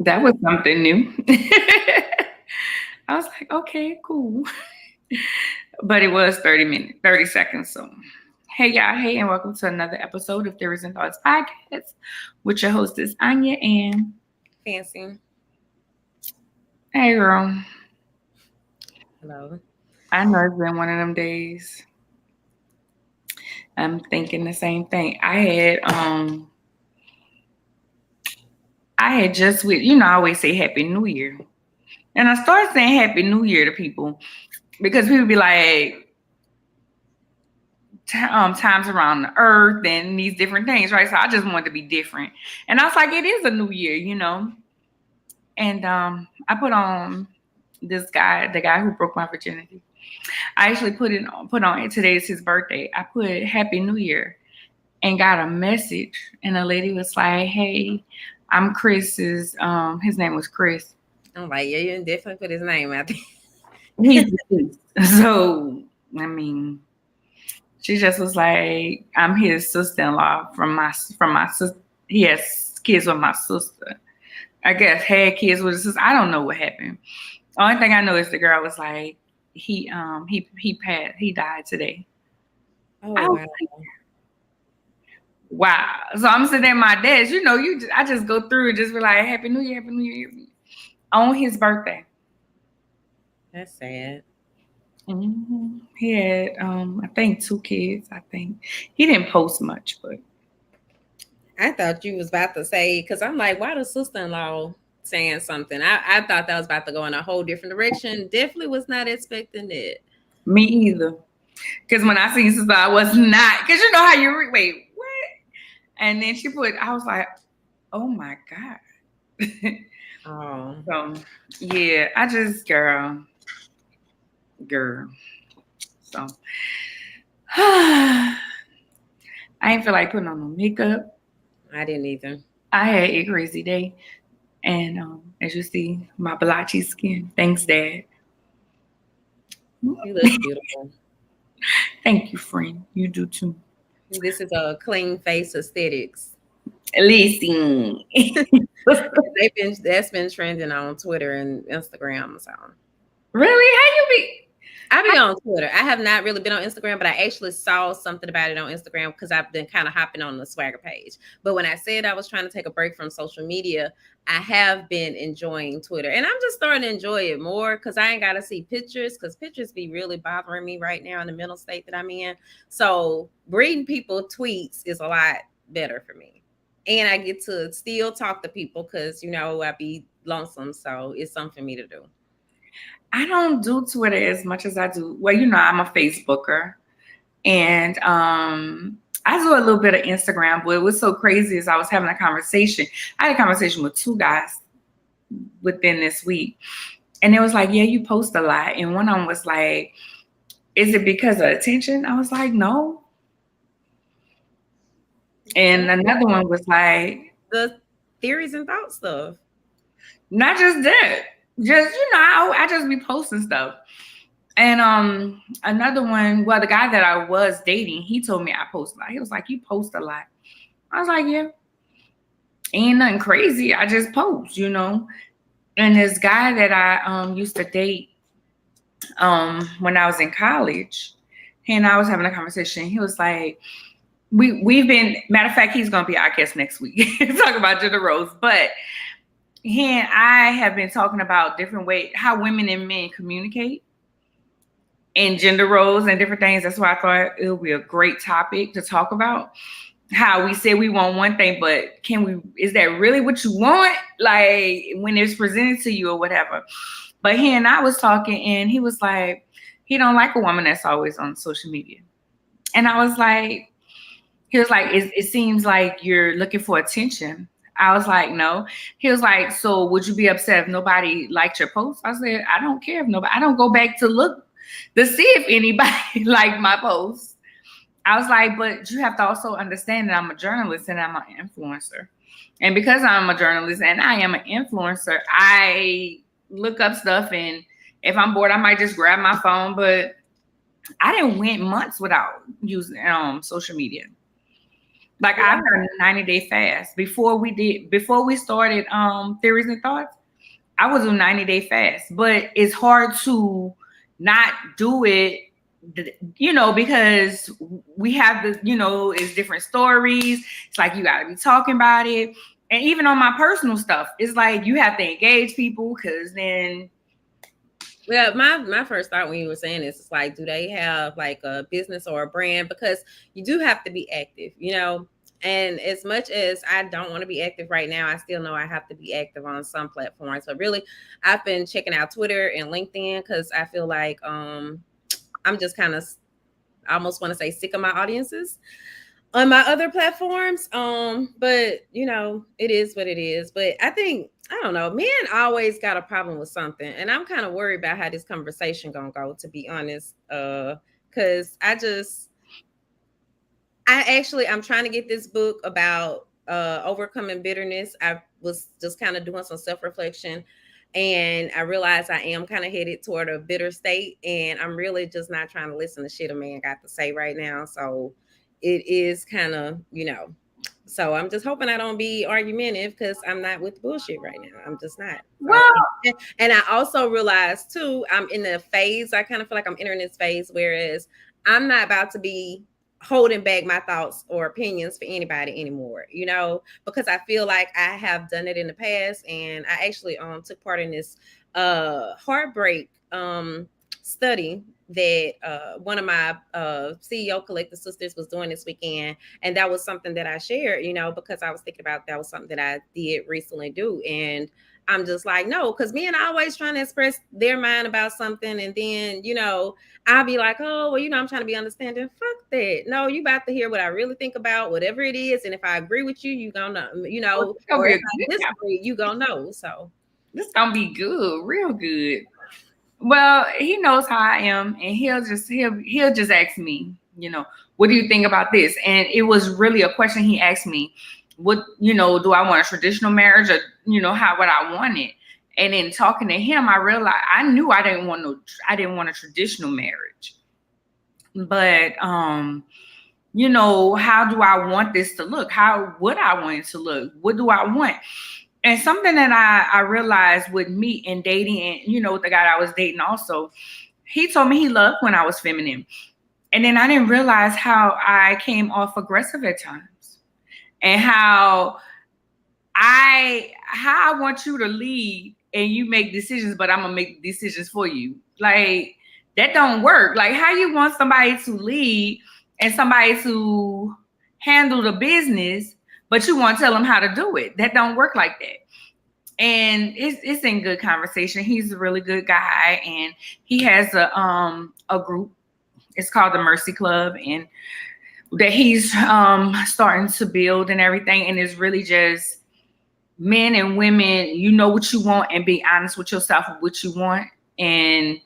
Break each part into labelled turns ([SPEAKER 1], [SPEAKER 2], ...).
[SPEAKER 1] That was something new. I was like, okay, cool. But it was 30 minutes, 30 seconds. So, hey, y'all. Hey, and welcome to another episode of Theories and Thoughts Podcast with your hostess, Anya. And
[SPEAKER 2] Fancy.
[SPEAKER 1] hey, girl.
[SPEAKER 2] Hello.
[SPEAKER 1] I know it's been one of them days. I'm thinking the same thing. I had just with, I always say Happy New Year. And I started saying Happy New Year to people because people be like, times around the earth and these different things, right? So I just wanted to be different. And I was like, it is a new year. And I put on this guy, the guy who broke my virginity. I actually put on today's his birthday. I put Happy New Year and got a message. And the lady was like, hey, I'm Chris's, his name was Chris.
[SPEAKER 2] I'm like, yeah, you definitely put his name out there.
[SPEAKER 1] He's deceased. So, I mean, she just was like, I'm his sister-in-law from my sister. He has kids with my sister. I guess had kids with his sister. I don't know what happened. Only thing I know is the girl was like, he died today.
[SPEAKER 2] Oh,
[SPEAKER 1] I was
[SPEAKER 2] wow.
[SPEAKER 1] like, wow. So I'm sitting at my desk. I just go through and just be like, Happy New Year, Happy New Year, on his birthday.
[SPEAKER 2] That's sad.
[SPEAKER 1] He had, I think 2 kids. I think he didn't post much, but
[SPEAKER 2] I thought you was about to say, because I'm like, why the sister-in-law saying something? I thought that was about to go in a whole different direction. Definitely was not expecting it.
[SPEAKER 1] me either. Because when I seen sister, I was not. Because you know how wait, what? And then I was like, oh my God.
[SPEAKER 2] Oh,
[SPEAKER 1] So, yeah, girl. So, I ain't feel like putting on no makeup.
[SPEAKER 2] I didn't either.
[SPEAKER 1] I had a crazy day. And as you see, my blotchy skin. Thanks, Dad.
[SPEAKER 2] You look beautiful.
[SPEAKER 1] Thank you, friend. You do too.
[SPEAKER 2] This is a clean face aesthetics.
[SPEAKER 1] Listen.
[SPEAKER 2] That's been trending on Twitter and Instagram. So
[SPEAKER 1] Really? How you be?
[SPEAKER 2] I be on Twitter. I have not really been on Instagram, but I actually saw something about it on Instagram because I've been kind of hopping on the Swagger page. But when I said I was trying to take a break from social media, I have been enjoying Twitter. And I'm just starting to enjoy it more because I ain't got to see pictures because pictures be really bothering me right now in the mental state that I'm in. So reading people tweets is a lot better for me. And I get to still talk to people because, I be lonesome. So it's something for me to do.
[SPEAKER 1] I don't do Twitter as much as I do. Well, I'm a Facebooker. And I do a little bit of Instagram, but what's so crazy is I was having a conversation. I had a conversation with 2 guys within this week. And it was like, yeah, you post a lot. And one of them was like, is it because of attention? I was like, no. And another one was like,
[SPEAKER 2] the theories and thought stuff.
[SPEAKER 1] not just that. Just, I just be posting stuff. And another one, well, the guy that I was dating, he told me I post a lot. He was like, you post a lot. I was like, yeah. Ain't nothing crazy. I just post, And this guy that I used to date when I was in college, he and I was having a conversation. He was like, we've been, matter of fact, he's gonna be our guest next week. Talk about gender roles. But he and I have been talking about different ways how women and men communicate and gender roles and different things. That's why I thought it would be a great topic to talk about. How we say we want one thing, but is that really what you want? Like when it's presented to you or whatever. But he and I was talking and he was like, he don't like a woman that's always on social media. And I was like, he was like, it seems like you're looking for attention. I was like, no. He was like, so would you be upset if nobody liked your post? I said, I don't care if nobody, I don't go back to look to see if anybody liked my post. I was like, but you have to also understand that I'm a journalist and I'm an influencer. And because I'm a journalist and I am an influencer, I look up stuff. And if I'm bored, I might just grab my phone. But I didn't went months without using social media. Like I've done a 90-day fast before we started theories and thoughts. I was a 90-day fast, but it's hard to not do it, because we have it's different stories. It's like you got to be talking about it. And even on my personal stuff, it's like you have to engage people because then.
[SPEAKER 2] Yeah, my first thought when you were saying this is like, do they have like a business or a brand? Because you do have to be active, And as much as I don't want to be active right now, I still know I have to be active on some platforms. But really, I've been checking out Twitter and LinkedIn because I feel like I'm just kind of, I almost want to say, sick of my audiences on my other platforms. But it is what it is. But I don't know, men always got a problem with something, and I'm kind of worried about how this conversation gonna go, to be honest. Because I'm trying to get this book about overcoming bitterness. I was just kind of doing some self-reflection, and I realized I am kind of headed toward a bitter state, and I'm really just not trying to listen to shit a man got to say right now. So it is kind of, so I'm just hoping I don't be argumentative because I'm not with bullshit right now. I'm just not.
[SPEAKER 1] Well,
[SPEAKER 2] and I also realized too, I'm in the phase, I kind of feel like I'm entering this phase, whereas I'm not about to be holding back my thoughts or opinions for anybody anymore, because I feel like I have done it in the past. And I actually took part in this heartbreak study that one of my CEO collective sisters was doing this weekend. And that was something that I shared, because I was thinking about that was something that I did recently do. And I'm just like, no, because men are always trying to express their mind about something. And then, I'll be like, oh, well, I'm trying to be understanding. Fuck that. No, you about to hear what I really think about, whatever it is. And if I agree with you, you gonna know, or if I disagree, you gonna know. So
[SPEAKER 1] this gonna be good, real good. Well, he knows how I am, and he'll just ask me, what do you think about this? And it was really a question he asked me. What, do I want a traditional marriage, or how would I want it? And in talking to him, I realized I knew I didn't want a traditional marriage. But how do I want this to look? How would I want it to look? What do I want? And something that I realized with me and dating, and the guy I was dating also, he told me he loved when I was feminine. And then I didn't realize how I came off aggressive at times, and how I want you to lead and you make decisions, but I'm gonna make decisions for you. Like, that don't work. Like, how you want somebody to lead and somebody to handle the business, but you want to tell them how to do it? That don't work like that. And it's in good conversation. He's a really good guy, and he has a group. It's called the Mercy Club, and that he's starting to build and everything. And it's really just men and women, what you want, and be honest with yourself of what you want, and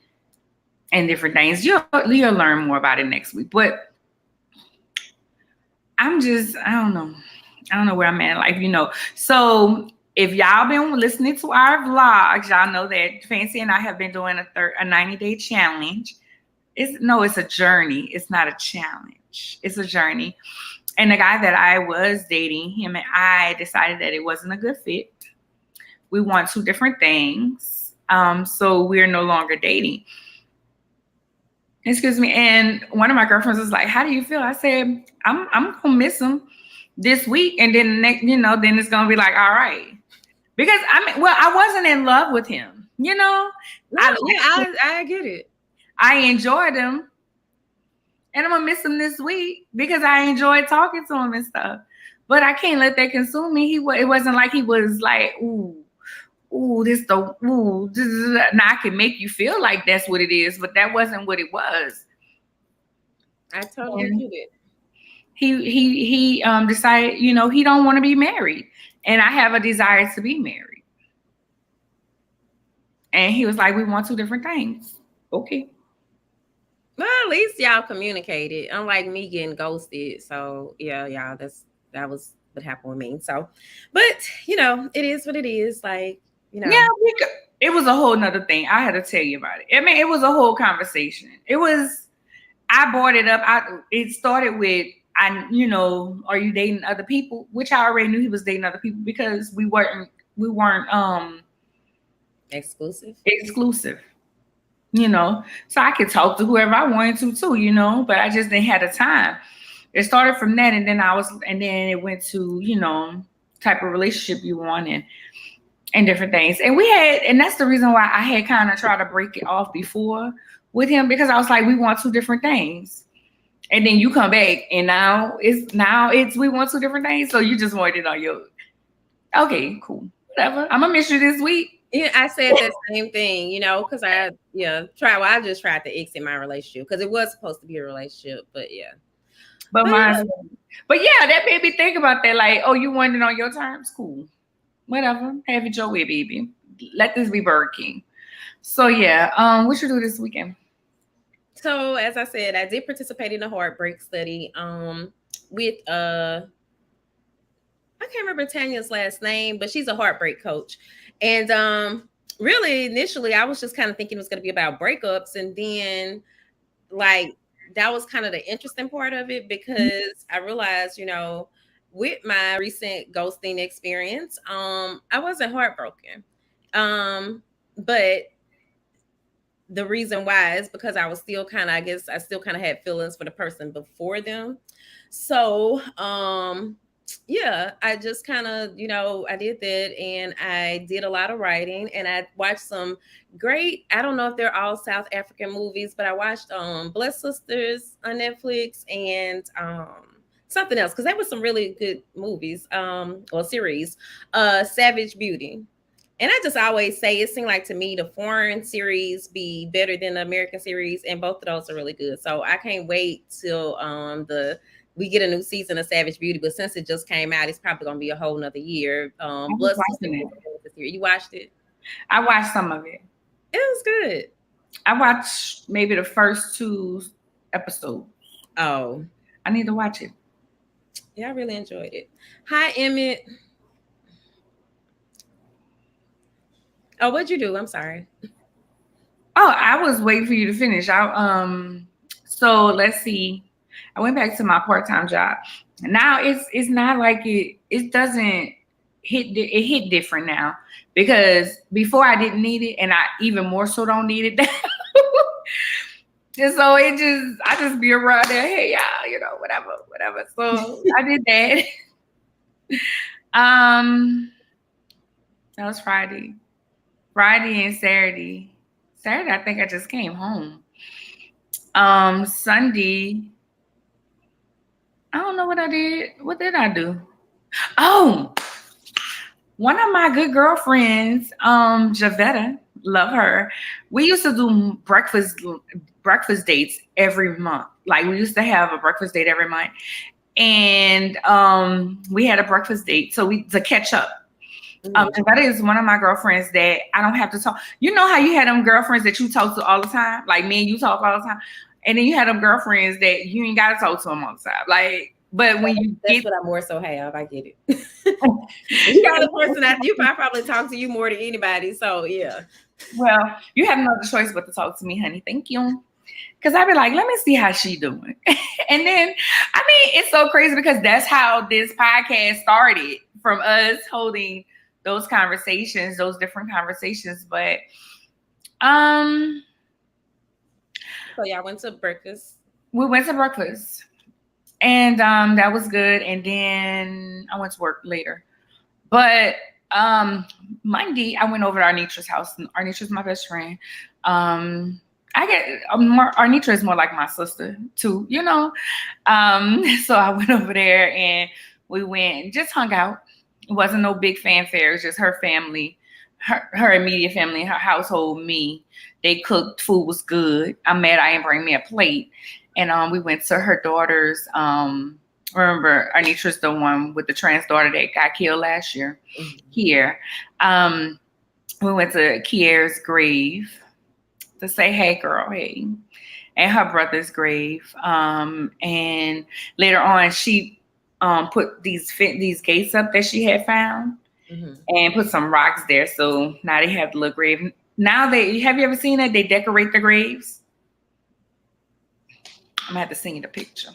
[SPEAKER 1] different things. You'll learn more about it next week. But I don't know where I'm at in life, So if y'all been listening to our vlogs, y'all know that Fancy and I have been doing a 90-day challenge. It's a journey. It's not a challenge. It's a journey. And the guy that I was dating, him and I decided that it wasn't a good fit. We want two different things. So we're no longer dating. Excuse me. And one of my girlfriends was like, how do you feel? I said, I'm gonna miss him this week. And then next, then it's gonna be like, all right. Because I wasn't in love with him,
[SPEAKER 2] I get it.
[SPEAKER 1] I enjoyed him. And I'm gonna miss him this week because I enjoyed talking to him and stuff. But I can't let that consume me. It wasn't like he was like, this. Now I can make you feel like that's what it is, but that wasn't what it was.
[SPEAKER 2] I totally get it.
[SPEAKER 1] He decided, he don't want to be married, and I have a desire to be married. And he was like, we want two different things. Okay.
[SPEAKER 2] Well, at least y'all communicated, unlike me getting ghosted. So yeah, y'all, that was what happened with me. So, but it is what it is. Like,
[SPEAKER 1] yeah, it was a whole nother thing. I had to tell you about it. I mean, it was a whole conversation. I brought it up. It started with, are you dating other people? Which I already knew he was dating other people because we weren't
[SPEAKER 2] Exclusive.
[SPEAKER 1] exclusive. So I could talk to whoever I wanted to too, but I just didn't have the time. It started from that, and then it went to, type of relationship you want and different things. And that's the reason why I had kind of tried to break it off before with him, because I was like, we want two different things. And then you come back and now it's we want two different things. So you just wanted it on your, okay, cool. Whatever. I'm gonna miss you this week.
[SPEAKER 2] Yeah, I said that same thing, because I just tried to exit my relationship because it was supposed to be a relationship, but yeah.
[SPEAKER 1] But that made me think about that. Like, oh, you want it on your terms? Cool. Whatever. Have it your way, baby. Let this be Burger King. So yeah, what you do this weekend?
[SPEAKER 2] So as I said, I did participate in a heartbreak study with I can't remember Tanya's last name, but she's a heartbreak coach. And really initially I was just kind of thinking it was going to be about breakups, and then like that was kind of the interesting part of it, because I realized, with my recent ghosting experience, I wasn't heartbroken. But the reason why is because I was still kind of, I guess I still kind of had feelings for the person before them. So yeah, I just kind of, I did that, and I did a lot of writing, and I watched some great, I don't know if they're all South African movies, but I watched Blessed Sisters on Netflix, and something else, because there was some really good movies or series, Savage Beauty. And I just always say, it seemed like to me the foreign series be better than the American series, and both of those are really good. So I can't wait till we get a new season of Savage Beauty, but since it just came out, it's probably gonna be a whole nother year. You watched it?
[SPEAKER 1] I watched some of it.
[SPEAKER 2] It was good.
[SPEAKER 1] I watched maybe the first 2 episodes.
[SPEAKER 2] Oh,
[SPEAKER 1] I need to watch it.
[SPEAKER 2] Yeah, I really enjoyed it. Hi, Emmett. Oh, what'd you do? I'm sorry.
[SPEAKER 1] Oh, I was waiting for you to finish. So let's see. I went back to my part-time job. Now it's not like it doesn't hit different now, because before I didn't need it, and I even more so don't need it now. And so I just be around there, hey y'all, whatever. So I did that. That was Friday and Saturday. Saturday, I think I just came home. Sunday, I don't know what I did. What did I do? Oh, one of my good girlfriends, Javetta, love her. We used to do breakfast dates every month. Like, we used to have a breakfast date every month, and we had a breakfast date to catch up. Javetta is one of my girlfriends that I don't have to talk. You know how you had them girlfriends that you talk to all the time, like me and you talk all the time, and then you had them girlfriends that you ain't got to talk to them all the time. Like, but when
[SPEAKER 2] that's what I more so have. I get it. You're the person I probably talk to you more than anybody. So yeah.
[SPEAKER 1] Well, you have no other choice but to talk to me, honey. Thank you. Because I'd be like, let me see how she doing. And then, I mean, it's so crazy because that's how this podcast started, from us holding those different conversations. But
[SPEAKER 2] so y'all went to breakfast.
[SPEAKER 1] We went to breakfast, and that was good. And then I went to work later. But Monday I went over to Arnitra's house. Arnitra's my best friend. Arnitra is more like my sister too, So I went over there and we went and just hung out. It wasn't no big fanfare. It was just her family, her immediate family, her household, me. They cooked. Food was good. I'm mad I didn't bring me a plate. And we went to her daughter's. Remember, Arnitra's the one with the trans daughter that got killed last year. Mm-hmm. Here, we went to Kiera's grave to say, "Hey, girl, hey," and her brother's grave. And later on, she put these gates up that she had found, mm-hmm. and put some rocks there. So now they have the little grave. Now have you ever seen that? They decorate the graves. I'm gonna have to send you the picture.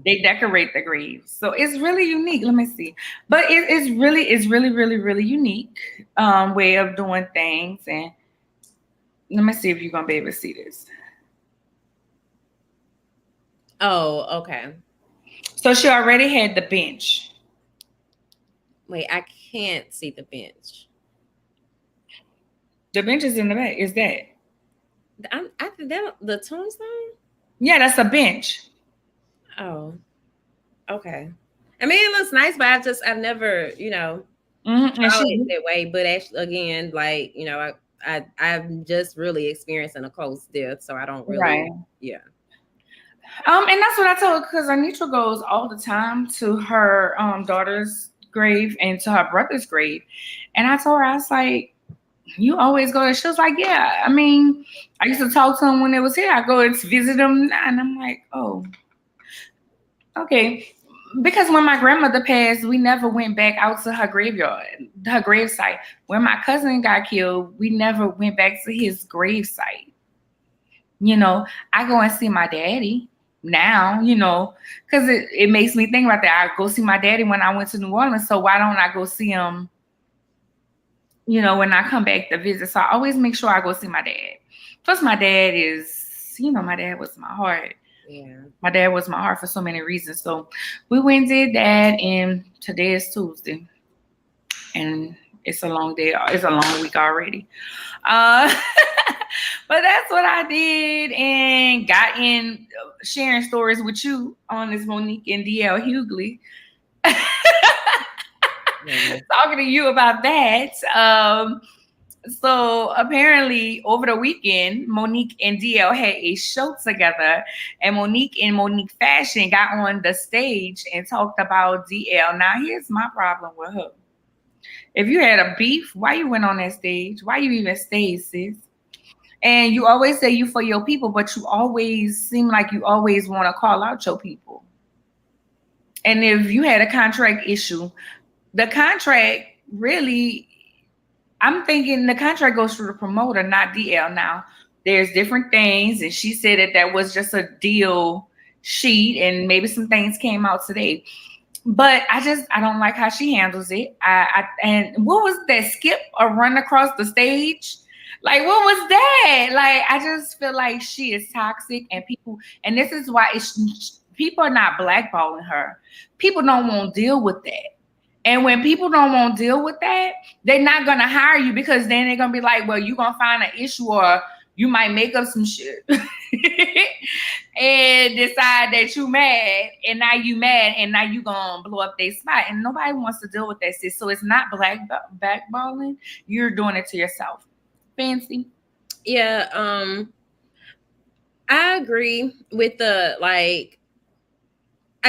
[SPEAKER 1] They decorate the graves, so it's really unique. Let me see, but it's really unique way of doing things. And let me see if you're gonna be able to see this.
[SPEAKER 2] Oh, okay.
[SPEAKER 1] So she already had the bench.
[SPEAKER 2] Wait, I can't see the bench.
[SPEAKER 1] The bench is in the back. Is that?
[SPEAKER 2] I think that the tombstone.
[SPEAKER 1] Yeah, that's a bench.
[SPEAKER 2] Oh, okay. I mean, it looks nice, but I've never,
[SPEAKER 1] And
[SPEAKER 2] saw it
[SPEAKER 1] she,
[SPEAKER 2] that way. But actually, again, like, I'm just really experiencing a close death, so I don't really,
[SPEAKER 1] right.
[SPEAKER 2] yeah.
[SPEAKER 1] And that's what I told her, because Anitra goes all the time to her daughter's grave and to her brother's grave. And I told her, I was like, you always go there. She was like, yeah. I mean, I used to talk to him when they was here. I go and visit them. And I'm like, oh, okay. Because when my grandmother passed, we never went back out to her graveyard, her grave site. When my cousin got killed, we never went back to his grave site. I go and see my daddy now, because it makes me think about that. I go see my daddy when I went to New Orleans, so why don't I go see him, when I come back to visit? So I always make sure I go see my dad. Plus, my dad is, my dad was my heart.
[SPEAKER 2] Yeah.
[SPEAKER 1] My dad was my heart for so many reasons. So we went and did that, and today is Tuesday. And it's a long day. It's a long week already. Uh, but that's what I did, and got in sharing stories with you on this Monique and DL Hughley. Talking to you about that. So apparently over the weekend, Monique and DL had a show together, and Monique in Monique fashion got on the stage and talked about DL. Now here's my problem with her. If you had a beef, why you went on that stage? Why you even stayed, sis? And you always say you for your people, but you always seem like you always want to call out your people. And if you had a contract issue, the contract really, I'm thinking the contract goes through the promoter, not DL. Now, there's different things, and she said that was just a deal sheet, and maybe some things came out today. But I don't like how she handles it. And what was that, skip or run across the stage? Like, what was that? Like, I just feel like she is toxic, and this is why people are not blackballing her. People don't want to deal with that. And when people don't want to deal with that, they're not going to hire you, because then they're going to be like, well, you're going to find an issue, or you might make up some shit and decide that you mad, and now you mad, and now you going to blow up their spot. And nobody wants to deal with that shit. So it's not blackballing. You're doing it to yourself. Fancy.
[SPEAKER 2] Yeah. I agree with I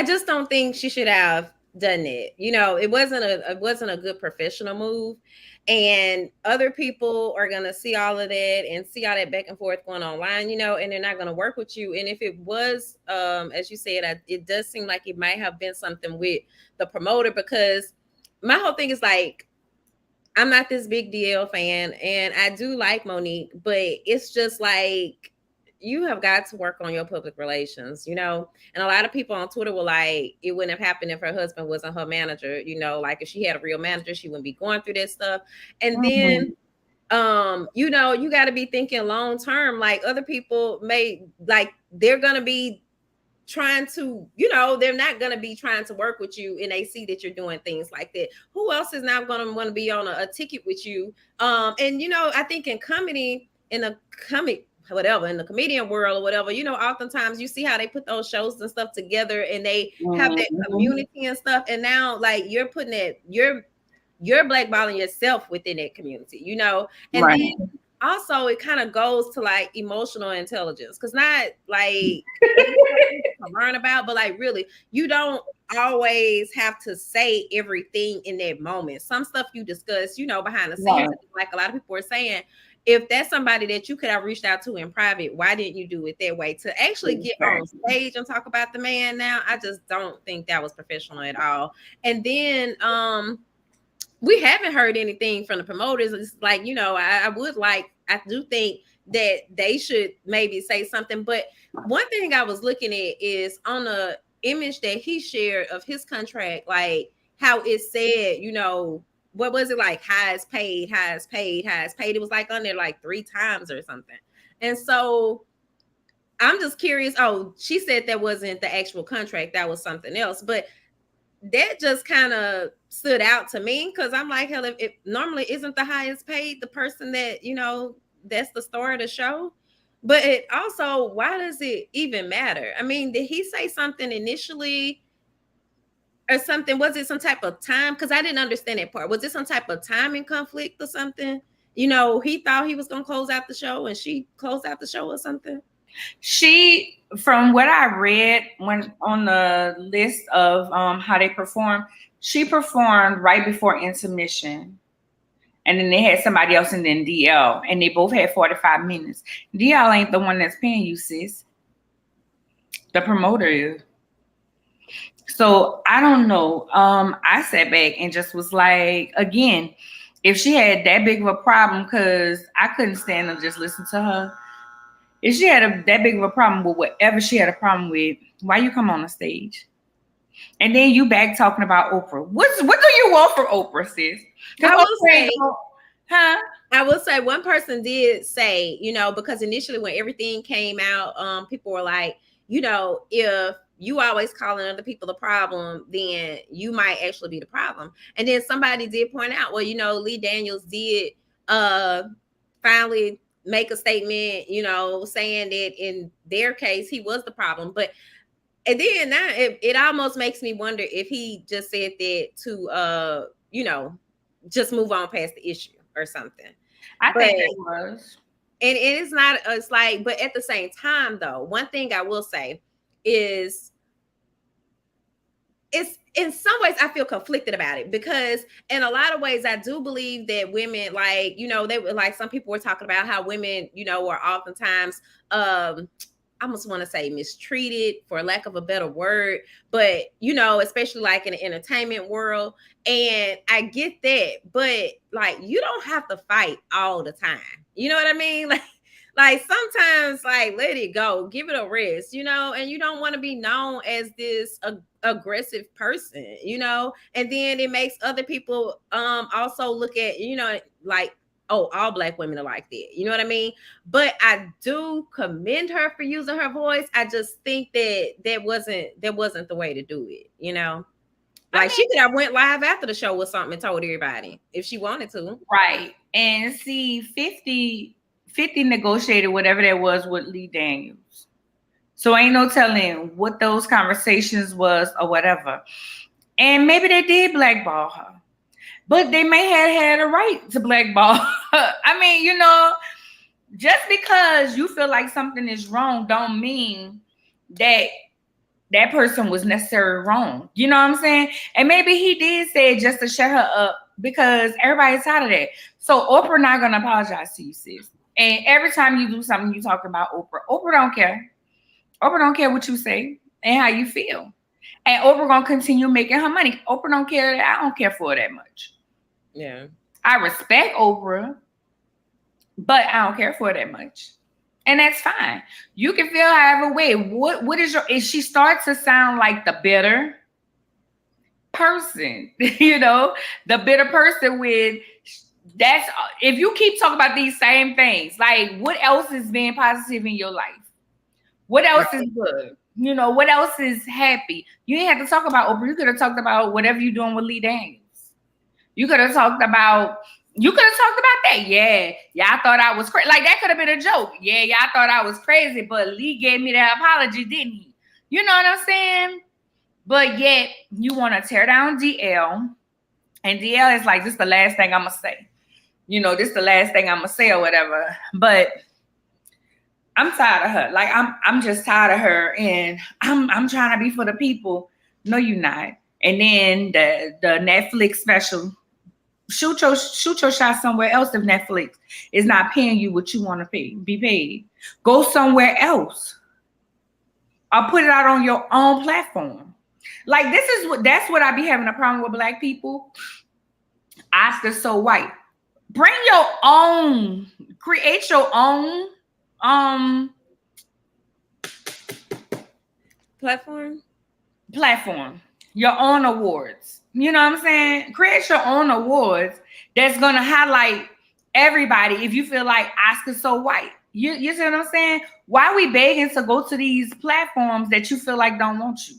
[SPEAKER 2] just don't think she should have done it. It wasn't a good professional move, and other people are gonna see all of that and see all that back and forth going online, and they're not gonna work with you. And if it was, as you said, it does seem like it might have been something with the promoter, because my whole thing is like, I'm not this big DL fan, and I do like Monique, but it's just like, you have got to work on your public relations, And a lot of people on Twitter were like, it wouldn't have happened if her husband wasn't her manager, like if she had a real manager, she wouldn't be going through that stuff. And then, you got to be thinking long term. Like, other people they're going to be trying to, they're not going to be trying to work with you, and they see that you're doing things like that. Who else is not going to want to be on a ticket with you? And I think in comedy, in the comedian world or whatever, oftentimes you see how they put those shows and stuff together, and they have that community and stuff. And now, like, you're putting it, you're blackballing yourself within that community, and
[SPEAKER 1] right.
[SPEAKER 2] Then also it kind of goes to like emotional intelligence, because not like to learn about, but like, really, you don't always have to say everything in that moment. Some stuff you discuss, behind the scenes, right. Like a lot of people are saying, if that's somebody that you could have reached out to in private, why didn't you do it that way? To actually get on stage and talk about the man now, I just don't think that was professional at all. And then we haven't heard anything from the promoters. It's like, I do think that they should maybe say something. But one thing I was looking at is on the image that he shared of his contract, like how it said, what was it, like highest paid, highest paid, highest paid. It was like on there like 3 times or something. And so I'm just curious. Oh, she said that wasn't the actual contract, that was something else. But that just kind of stood out to me, because I'm like, hell, if it normally isn't the highest paid the person that, that's the star of the show. But it also, why does it even matter? I mean, did he say something initially or something? Was it some type of time? Because I didn't understand that part. Was it some type of timing conflict or something? He thought he was going to close out the show and she closed out the show or something.
[SPEAKER 1] She, from what I read when on the list of how they performed, she performed right before intermission. And then they had somebody else and then DL. And they both had 45 minutes. DL ain't the one that's paying you, sis. The promoter is. So I don't know. I sat back and just was like, again, if she had that big of a problem, because I couldn't stand to just listen to her. If she had that big of a problem with whatever she had a problem with, why you come on the stage? And then you back talking about Oprah. What do you want from Oprah, sis?
[SPEAKER 2] I will say one person did say, because initially when everything came out, people were like, if you always calling other people the problem, then you might actually be the problem. And then somebody did point out, well, Lee Daniels did finally make a statement, saying that in their case, he was the problem. But and then now it almost makes me wonder if he just said that to, just move on past the issue or something.
[SPEAKER 1] I think it was.
[SPEAKER 2] And it's not, it's like, but at the same time, though, one thing I will say is, it's in some ways I feel conflicted about it, because in a lot of ways I do believe that women, like, they were like, some people were talking about how women, are oftentimes I almost want to say mistreated, for lack of a better word, but especially like in the entertainment world. And I get that, but like, you don't have to fight all the time. You know what I mean? Like sometimes, like, let it go, give it a rest, and you don't want to be known as this aggressive person, and then it makes other people also look at, like, oh, all Black women are like that. You know what I mean? But I do commend her for using her voice. I just think that wasn't the way to do it, Like, she could have went live after the show or something and told everybody if she wanted to.
[SPEAKER 1] Right. And see, 50 negotiated whatever that was with Lee Daniels. So ain't no telling what those conversations was or whatever. And maybe they did blackball her. But they may have had a right to blackball her. I mean, just because you feel like something is wrong don't mean that person was necessarily wrong. You know what I'm saying? And maybe he did say it just to shut her up, because everybody's tired of that. So Oprah not going to apologize to you, sis. And every time you do something, you talk about Oprah. Oprah don't care. Oprah don't care what you say and how you feel. And Oprah going to continue making her money. Oprah don't care. I don't care for her that much.
[SPEAKER 2] Yeah.
[SPEAKER 1] I respect Oprah, but I don't care for her that much. And that's fine. You can feel however way. What is if she starts to sound like the bitter person, the bitter person with that's, if you keep talking about these same things, like, what else is being positive in your life? What else is good? What else is happy? You didn't have to talk about Oprah. You could have talked about whatever you're doing with Lee Daniels. You could have talked about that. Yeah, I thought I was crazy. Like, that could have been a joke. Yeah, I thought I was crazy, but Lee gave me that apology, didn't he? You know what I'm saying? But yet you want to tear down DL, and DL is like, this is the last thing I'm gonna say. This is the last thing I'm gonna say or whatever. But I'm tired of her. Like, I'm just tired of her, and I'm trying to be for the people. No, you're not. And then the Netflix special. Shoot your shot somewhere else if Netflix is not paying you what you want to be paid. Go somewhere else. Or put it out on your own platform. Like, that's what I be having a problem with Black people. Oscar's so white. Bring your own, create your own
[SPEAKER 2] platform.
[SPEAKER 1] platform, your own awards. You know what I'm saying? Create your own awards that's gonna highlight everybody. If you feel like Oscar's so white, you see what I'm saying? Why we begging to go to these platforms that you feel like don't want you?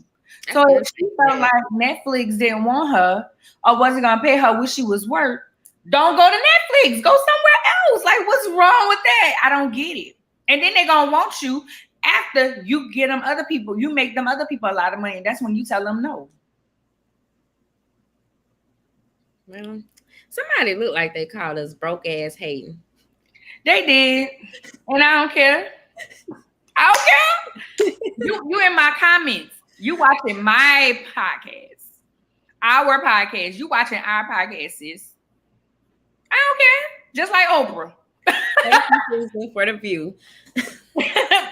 [SPEAKER 1] So if she felt like Netflix didn't want her or wasn't gonna pay her what she was worth, don't go to Netflix. Go somewhere else. Like, what's wrong with that? I don't get it. And then they're gonna want you after you get them other people. You make them other people a lot of money. And that's when you tell them no.
[SPEAKER 2] Well, somebody looked like they called us broke ass hating.
[SPEAKER 1] They did. And I don't care. I don't care. You in my comments. You watching my podcast. Our podcast. You watching our podcast, sis. I don't care. Just like Oprah.
[SPEAKER 2] Thank you, Susan, for the view.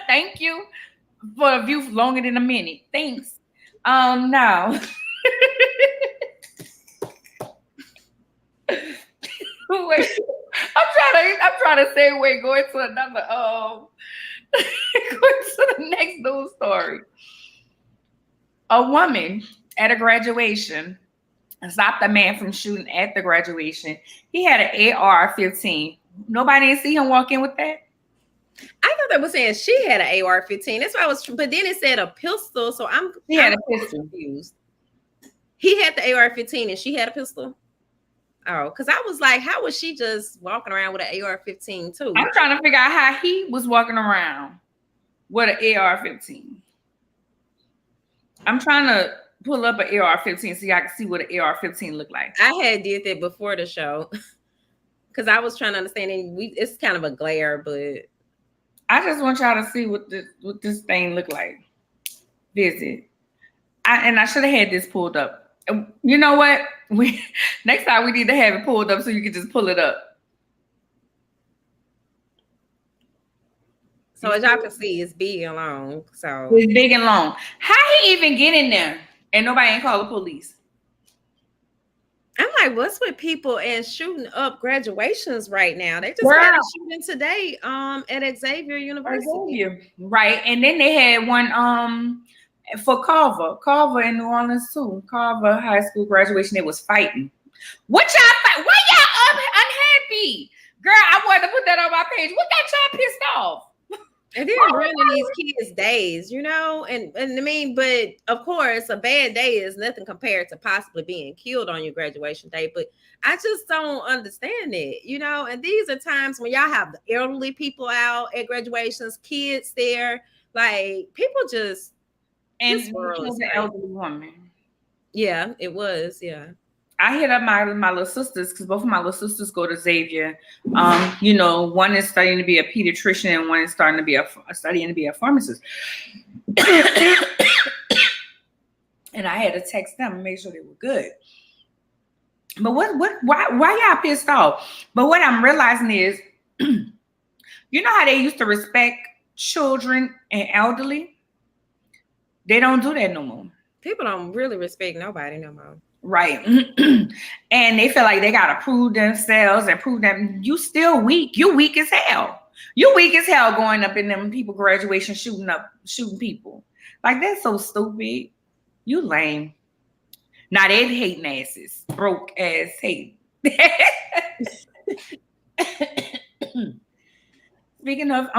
[SPEAKER 1] Thank you for a view longer than a minute. Thanks. Now. Wait, I'm trying to say wait, going to another going to the next news story. A woman at a graduation stopped a man from shooting at the graduation. He had an AR-15. Nobody didn't see him walk in with that.
[SPEAKER 2] I thought they were saying she had an AR-15. That's why I was, but then it said a pistol. So I'm
[SPEAKER 1] a pistol.
[SPEAKER 2] Confused. He had the AR-15 and she had a pistol. Oh, because I was like, how was she just walking around with an AR-15 too?
[SPEAKER 1] I'm trying to figure out how he was walking around with an AR-15. I'm trying to pull up an AR-15 so y'all can see what an AR-15 look like.
[SPEAKER 2] I had did that before the show because I was trying to understand. And it's kind of a glare, but
[SPEAKER 1] I just want y'all to see what this thing look like. Visit. I should have had this pulled up. You know what? Next time we need to have it pulled up so you can just pull it up.
[SPEAKER 2] So as y'all can see, it's big and long. So
[SPEAKER 1] it's big and long. How he even get in there and nobody ain't call the police?
[SPEAKER 2] I'm like, what's with people and shooting up graduations right now? They just had a shooting today at Xavier University.
[SPEAKER 1] Right. And then they had one for Carver in New Orleans too. Carver High School graduation. They was fighting. What y'all fight? Why y'all unhappy? Girl, I wanted to put that on my page. What got y'all pissed off?
[SPEAKER 2] And they're ruining these kids' days, you know, and I mean, but of course, a bad day is nothing compared to possibly being killed on your graduation day. But I just don't understand it, you know. And these are times when y'all have the elderly people out at graduations, kids there, like people just.
[SPEAKER 1] And it was an elderly woman.
[SPEAKER 2] Yeah, it was. Yeah.
[SPEAKER 1] I hit up my little sisters because both of my little sisters go to Xavier. You know, one is studying to be a pediatrician and one is studying to be a pharmacist. And I had to text them and make sure they were good. But why y'all pissed off? But what I'm realizing is, you know how they used to respect children and elderly? They don't do that no more.
[SPEAKER 2] People don't really respect nobody no more.
[SPEAKER 1] Right. And they feel like they got to prove themselves and prove that you still weak. You weak as hell. You weak as hell going up in them people graduation shooting people. Like, that's so stupid. You lame. Now they hating asses. Broke ass hate. Speaking of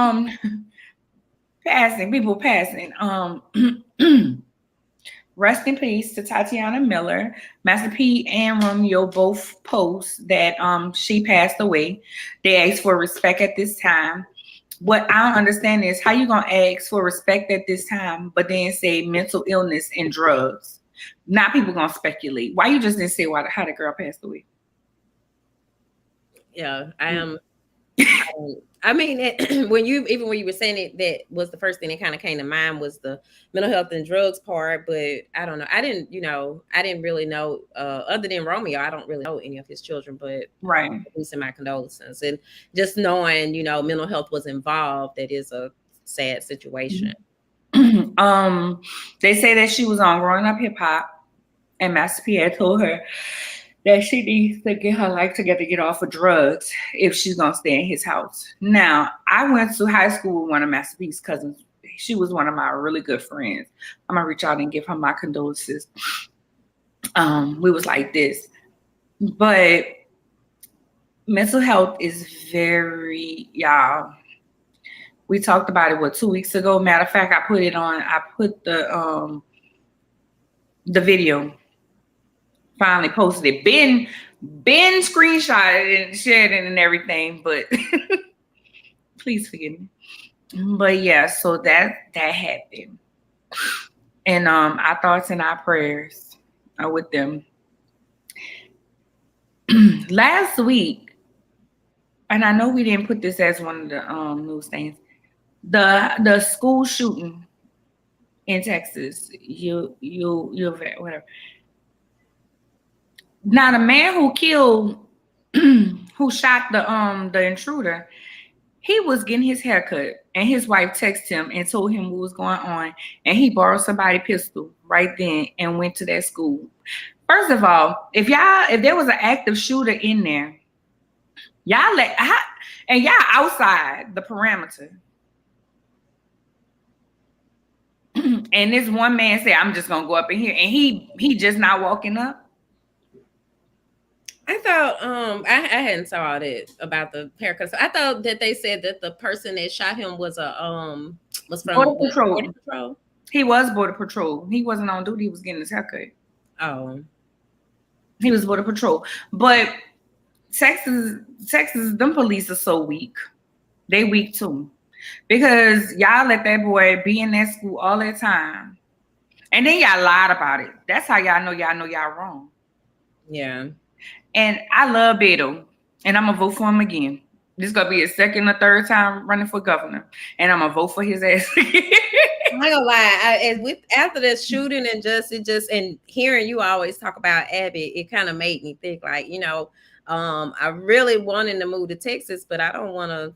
[SPEAKER 1] people passing. Rest in peace to Tatiana Miller. Master P and Romeo both post that she passed away. They asked for respect at this time. What I don't understand is how you gonna ask for respect at this time, but then say mental illness and drugs. Now people gonna speculate. Why you just didn't say how the girl passed away?
[SPEAKER 2] Yeah, I am. I mean, when you were saying it, that was the first thing that kind of came to mind was the mental health and drugs part. But I don't know. I didn't really know, other than Romeo, I don't really know any of his children, but
[SPEAKER 1] right.
[SPEAKER 2] Losing my condolences. And just knowing, mental health was involved, that is a sad situation.
[SPEAKER 1] They say that she was on Growing Up Hip Hop and Master P had told her that she needs to get her life together, get off of drugs if she's gonna stay in his house. Now, I went to high school with one of Master P's cousins. She was one of my really good friends. I'm gonna reach out and give her my condolences. We was like this, but mental health is very, y'all. We talked about it 2 weeks ago. Matter of fact, I put it on. I put the video. Finally posted it. Ben screenshotted and shared it and everything, but please forgive me. But yeah, so that happened, and our thoughts and our prayers are with them. Last week, and I know we didn't put this as one of the news things. The school shooting in Texas, you whatever. Now the man who killed, who shot the intruder, he was getting his hair cut, and his wife texted him and told him what was going on, and he borrowed somebody's pistol right then and went to that school. First of all, if there was an active shooter in there, and y'all outside the parameter. And this one man said, "I'm just gonna go up in here," and he just not walking up.
[SPEAKER 2] I thought I hadn't saw it about the haircut. So I thought that they said that the person that shot him was from
[SPEAKER 1] Border Patrol.
[SPEAKER 2] Border Patrol.
[SPEAKER 1] He was Border Patrol. He wasn't on duty. He was getting his haircut.
[SPEAKER 2] Oh,
[SPEAKER 1] he was Border Patrol. But Texas, them police are so weak. They weak too, because y'all let that boy be in that school all that time, and then y'all lied about it. That's how y'all know y'all wrong.
[SPEAKER 2] Yeah.
[SPEAKER 1] And I love Beto, and I'm gonna vote for him again. This is gonna be his second or third time running for governor, and I'm gonna vote for his ass.
[SPEAKER 2] I'm not gonna lie. After the shooting and hearing you always talk about Abbott, it kind of made me think like, I really wanted to move to Texas, but I don't want to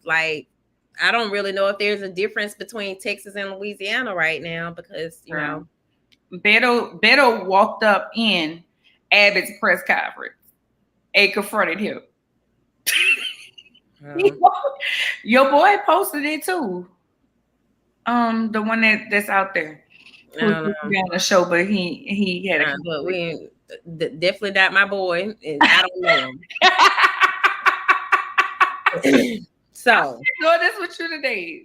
[SPEAKER 2] I don't really know if there's a difference between Texas and Louisiana right now because
[SPEAKER 1] Beto walked up in Abbott's press conference and confronted him. Your boy posted it too. The one that's out there. Who's on the show, but he had a
[SPEAKER 2] but we definitely not my boy, and I don't know him. So
[SPEAKER 1] doing this with you today.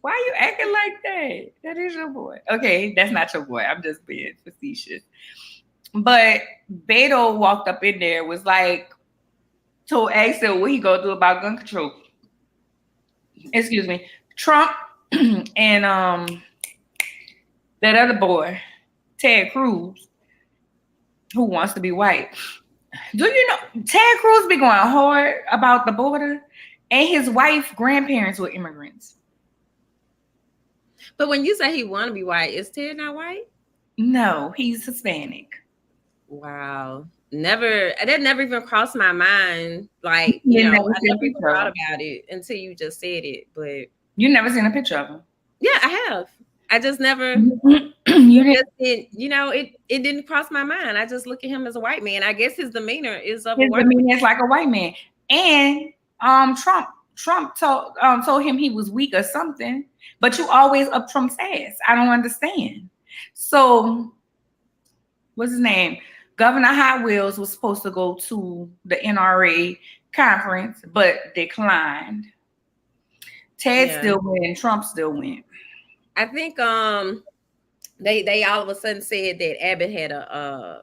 [SPEAKER 1] Why are you acting like that? That is your boy. Okay, that's not your boy. I'm just being facetious. But Beto walked up in there, was like, told Axel what he gonna do about gun control. Excuse me. Trump and that other boy, Ted Cruz, who wants to be white. Do you know Ted Cruz be going hard about the border, and his wife, grandparents were immigrants.
[SPEAKER 2] But when you say he want to be white, is Ted not white?
[SPEAKER 1] No, he's Hispanic.
[SPEAKER 2] Wow. That never even crossed my mind. I never even thought about it until you just said it. But
[SPEAKER 1] you never seen a picture of him?
[SPEAKER 2] Yeah, I have. I just never. It didn't cross my mind. I just look at him as a white man. I guess his demeanor is of a white man.
[SPEAKER 1] It's like a white man. And Trump told him he was weak or something. But you always up Trump's ass. I don't understand. So, what's his name? Governor Hot Wheels was supposed to go to the NRA conference, but declined. Ted still went, and Trump still went.
[SPEAKER 2] I think they all of a sudden said that Abbott had a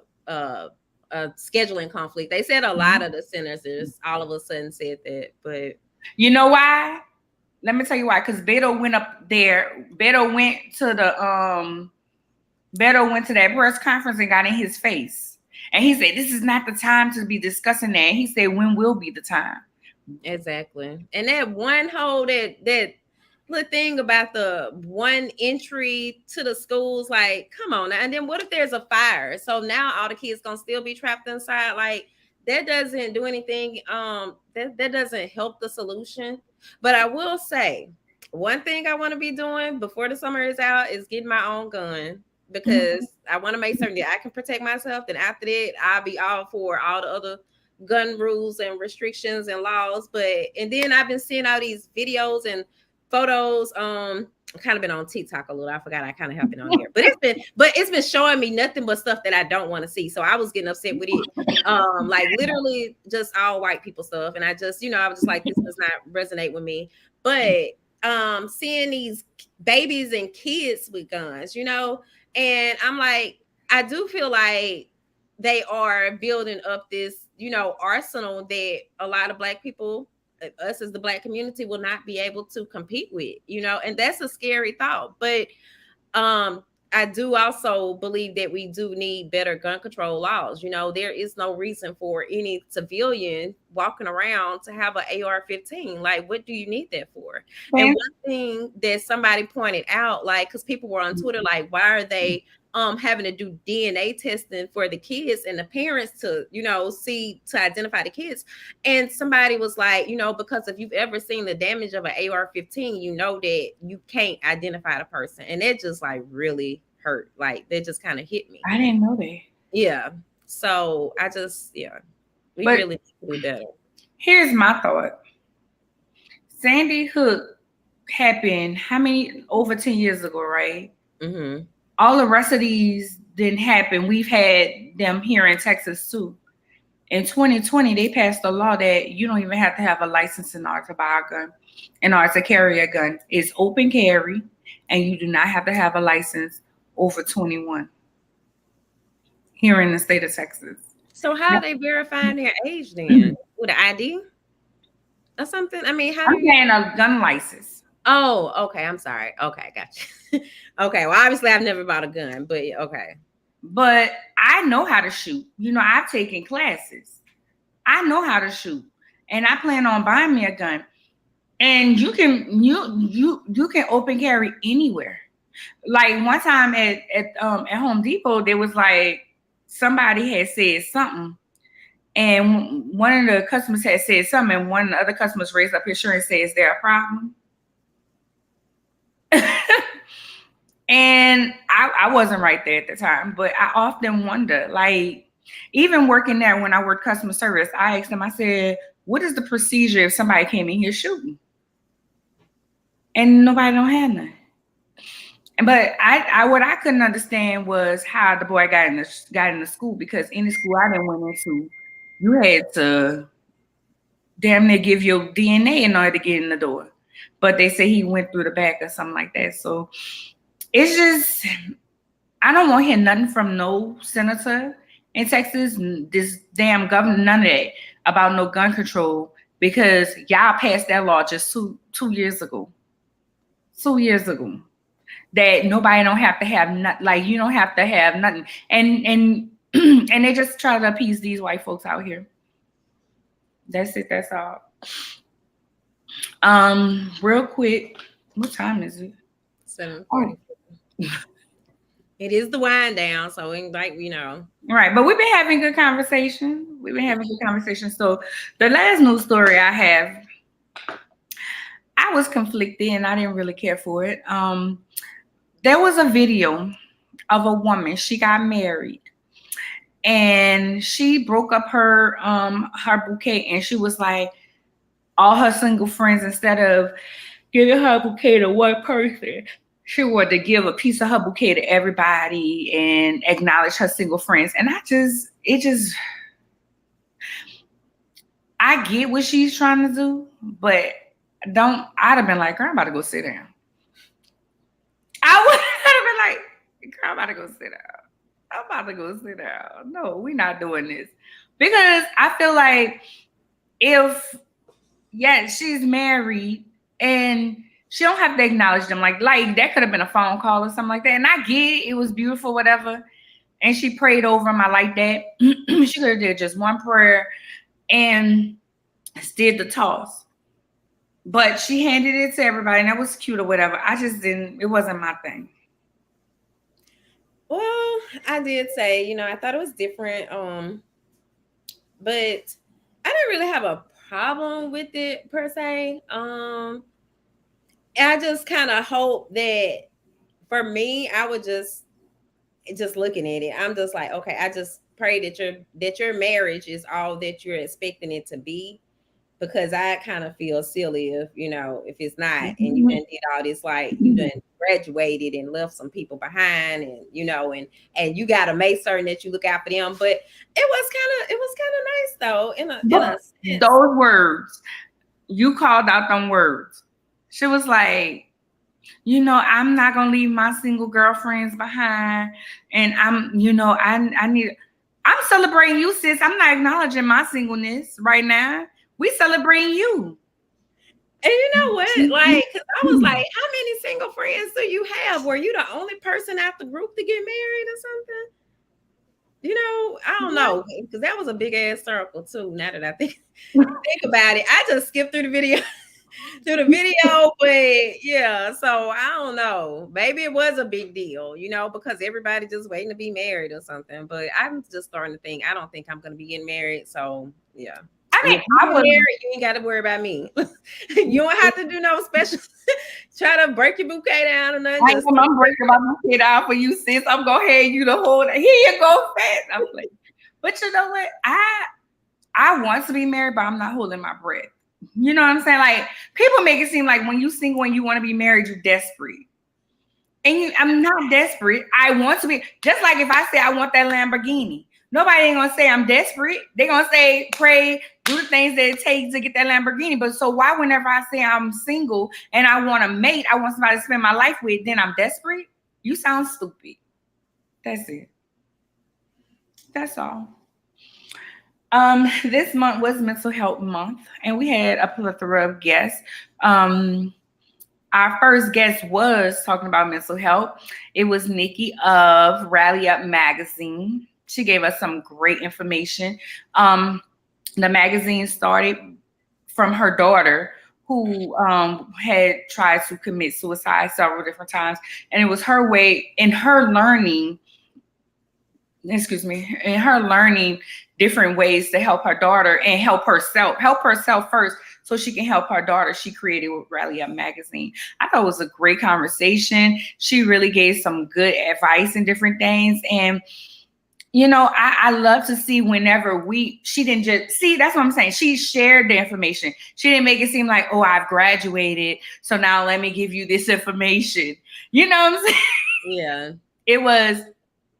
[SPEAKER 2] scheduling conflict. They said a lot of the senators all of a sudden said that, but
[SPEAKER 1] you know why? Let me tell you why. Because Beto went up there. Beto went to that press conference and got in his face. And he said, "This is not the time to be discussing that." He said, "When will be the time?"
[SPEAKER 2] Exactly. And that one whole that little thing about the one entry to the schools, like, come on now. And then what if there's a fire? So now all the kids gonna still be trapped inside. Like, that doesn't do anything. That doesn't help the solution. But I will say, one thing I want to be doing before the summer is out is getting my own gun, because I want to make certain that I can protect myself. Then after that, I'll be all for all the other gun rules and restrictions and laws. And then I've been seeing all these videos and photos kind of been on TikTok a little. I forgot I kind of have been on here, but it's been showing me nothing but stuff that I don't want to see. So I was getting upset with it. Like literally just all white people stuff. And I just, I was just like, this does not resonate with me. But seeing these babies and kids with guns, and I'm like, I do feel like they are building up this, arsenal that a lot of black people, us as the black community, will not be able to compete with, and that's a scary thought. But I do also believe that we do need better gun control laws. There is no reason for any civilian walking around to have an AR-15. Like, what do you need that for? And one thing that somebody pointed out, like, because people were on Twitter, like, why are they having to do DNA testing for the kids and the parents to, see, to identify the kids? And somebody was like, because if you've ever seen the damage of an AR-15, you know that you can't identify the person. And it just like really hurt. Like that just kind of hit me.
[SPEAKER 1] I didn't know that.
[SPEAKER 2] Yeah. So I just, we really need to do better.
[SPEAKER 1] Here's my thought. Sandy Hook happened over 10 years ago, right?
[SPEAKER 2] Mm-hmm.
[SPEAKER 1] All the rest of these didn't happen. We've had them here in Texas too. In 2020, they passed a law that you don't even have to have a license in order to buy a gun, in order to carry a gun. It's open carry, and you do not have to have a license over 21 here in the state of Texas.
[SPEAKER 2] So how are they verifying their age then? With an ID or something? I mean,
[SPEAKER 1] I'm saying a gun license.
[SPEAKER 2] Oh, okay. I'm sorry. Okay, gotcha. Okay, well, obviously I've never bought a gun, but okay.
[SPEAKER 1] But I know how to shoot. I've taken classes. I know how to shoot, and I plan on buying me a gun. And you can open carry anywhere. Like one time at Home Depot, there was like somebody had said something, and one of the customers had said something, and one of the other customers raised up his shirt and said, "Is there a problem?" And I wasn't right there at the time, but I often wonder, like, even working there when I worked customer service, I asked them, I said, what is the procedure if somebody came in here shooting? And nobody don't have none. But what I couldn't understand was how the boy got in the school, because any school I didn't went into, you had to damn near give your DNA in order to get in the door. But they say he went through the back or something like that. So it's just, I don't want to hear nothing from no senator in Texas, this damn governor, none of that about no gun control, because y'all passed that law just two years ago. 2 years ago. That nobody don't have to have nothing, like you don't have to have nothing. And and they just try to appease these white folks out here. That's it, that's all. Real quick, what time is it?
[SPEAKER 2] 7:40. It is the wind down, so
[SPEAKER 1] Right, but we've been having good conversation. So the last news story I have, I was conflicted and I didn't really care for it. There was a video of a woman. She got married and she broke up her bouquet, and she was like, all her single friends, instead of giving her bouquet to one person, she wanted to give a piece of her bouquet to everybody and acknowledge her single friends. And I get what she's trying to do, but I'd have been like, girl, I'm about to go sit down. I would have been like, girl, I'm about to go sit down. No, we're not doing this. Because I feel like she's married and she don't have to acknowledge them. Like that could have been a phone call or something like that. And I get it was beautiful, whatever. And she prayed over him. I like that. She could have did just one prayer and did the toss. But she handed it to everybody, and that was cute or whatever. It wasn't my thing.
[SPEAKER 2] Well, I did say, I thought it was different. But I didn't really have a problem with it per se. I just kind of hope that for me, I would just looking at it, I'm just like, okay, I just pray that your marriage is all that you're expecting it to be. because I kind of feel silly if, if it's not, and you done did all this, like you done graduated and left some people behind, and and you got to make certain that you look out for them. But it was kind of nice though, in a sense.
[SPEAKER 1] Those words, you called out them words. She was like, I'm not gonna leave my single girlfriends behind, and I'm celebrating you, sis. I'm not acknowledging my singleness right now. We celebrating you.
[SPEAKER 2] And you know what? Like, because I was like, how many single friends do you have? Were you the only person out the group to get married or something? I don't know, because that was a big ass circle too. Now that I think about it, I just skipped through the video. But yeah, so I don't know. Maybe it was a big deal, because everybody just waiting to be married or something. But I'm just starting to think, I don't think I'm gonna be getting married. So yeah.
[SPEAKER 1] I mean,
[SPEAKER 2] I was married, you ain't got to worry about me. You don't have to do no special try to break your bouquet down or nothing.
[SPEAKER 1] I'm breaking my bouquet down for you, sis. I'm gonna hand you the whole. Here you go, fast. I'm playing. But you know what? I want to be married, but I'm not holding my breath. You know what I'm saying? Like, people make it seem like when you single and you want to be married, you're desperate. And I'm not desperate. I want to be, just like if I say I want that Lamborghini. Nobody ain't gonna say I'm desperate. They're gonna say, pray, do the things that it takes to get that Lamborghini. But so why, whenever I say I'm single and I want a mate, I want somebody to spend my life with, then I'm desperate? You sound stupid. That's it. That's all. This month was Mental Health Month, and we had a plethora of guests. Our first guest was talking about mental health. It was Nikki of Rally Up Magazine. She gave us some great information. The magazine started from her daughter, who had tried to commit suicide several different times. And it was her way, in her learning different ways to help her daughter and help herself first, so she can help her daughter. She created with Rally Up Magazine. I thought it was a great conversation. She really gave some good advice and different things. And I love to see whenever she didn't just see, that's what I'm saying. She shared the information. She didn't make it seem like, oh, I've graduated, so now let me give you this information. You know what I'm saying?
[SPEAKER 2] Yeah.
[SPEAKER 1] It was,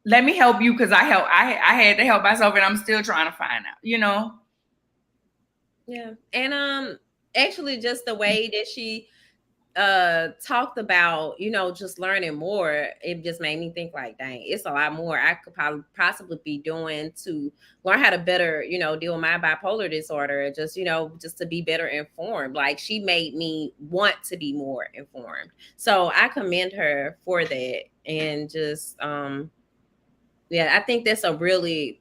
[SPEAKER 1] let me help you, because I had to help myself, and I'm still trying to find out,
[SPEAKER 2] Yeah. And actually just the way that she talked about, just learning more, it just made me think like, dang, it's a lot more I could possibly be doing to learn how to better, deal with my bipolar disorder, just to be better informed. Like, she made me want to be more informed. So I commend her for that. And just yeah, I think that's a really,